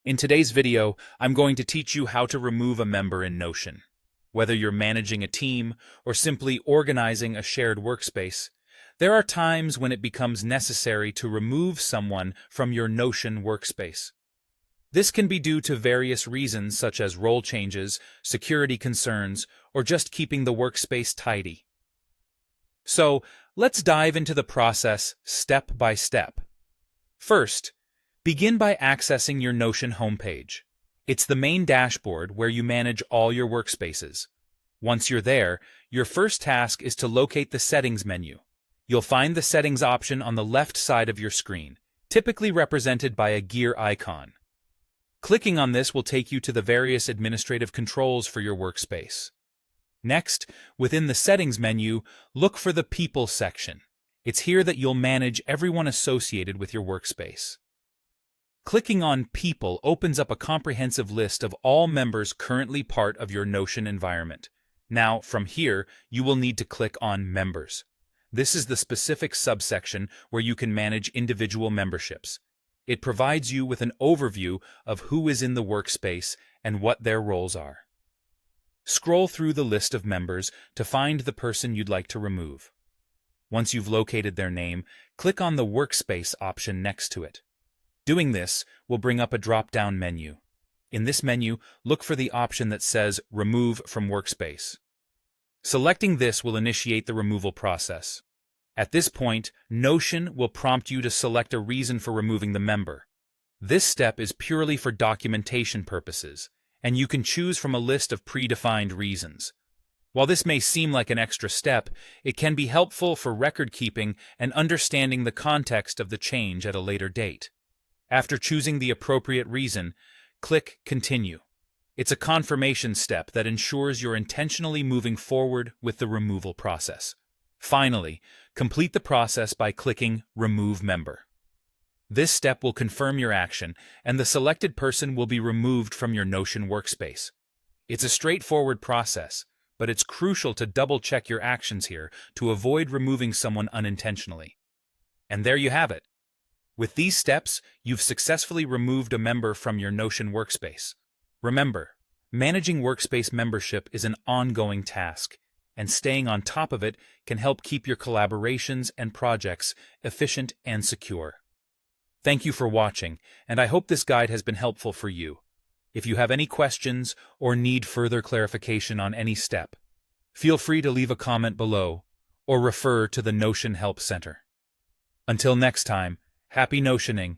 In today's video, I'm going to teach you how to remove a member in Notion. Whether you're managing a team or simply organizing a shared workspace, there are times when it becomes necessary to remove someone from your Notion workspace. This can be due to various reasons such as role changes, security concerns, or just keeping the workspace tidy. So, let's dive into the process step by step. First, begin by accessing your Notion homepage. It's the main dashboard where you manage all your workspaces. Once you're there, your first task is to locate the Settings menu. You'll find the Settings option on the left side of your screen, typically represented by a gear icon. Clicking on this will take you to the various administrative controls for your workspace. Next, within the Settings menu, look for the People section. It's here that you'll manage everyone associated with your workspace. Clicking on People opens up a comprehensive list of all members currently part of your Notion environment. Now, from here, you will need to click on Members. This is the specific subsection where you can manage individual memberships. It provides you with an overview of who is in the workspace and what their roles are. Scroll through the list of members to find the person you'd like to remove. Once you've located their name, click on the Workspace option next to it. Doing this will bring up a drop-down menu. In this menu, look for the option that says Remove from Workspace. Selecting this will initiate the removal process. At this point, Notion will prompt you to select a reason for removing the member. This step is purely for documentation purposes, and you can choose from a list of predefined reasons. While this may seem like an extra step, it can be helpful for record keeping and understanding the context of the change at a later date. After choosing the appropriate reason, click Continue. It's a confirmation step that ensures you're intentionally moving forward with the removal process. Finally, complete the process by clicking Remove Member. This step will confirm your action, and the selected person will be removed from your Notion workspace. It's a straightforward process, but it's crucial to double-check your actions here to avoid removing someone unintentionally. And there you have it. With these steps, you've successfully removed a member from your Notion workspace. Remember, managing workspace membership is an ongoing task, and staying on top of it can help keep your collaborations and projects efficient and secure. Thank you for watching, and I hope this guide has been helpful for you. If you have any questions or need further clarification on any step, feel free to leave a comment below or refer to the Notion Help Center. Until next time, happy Notioning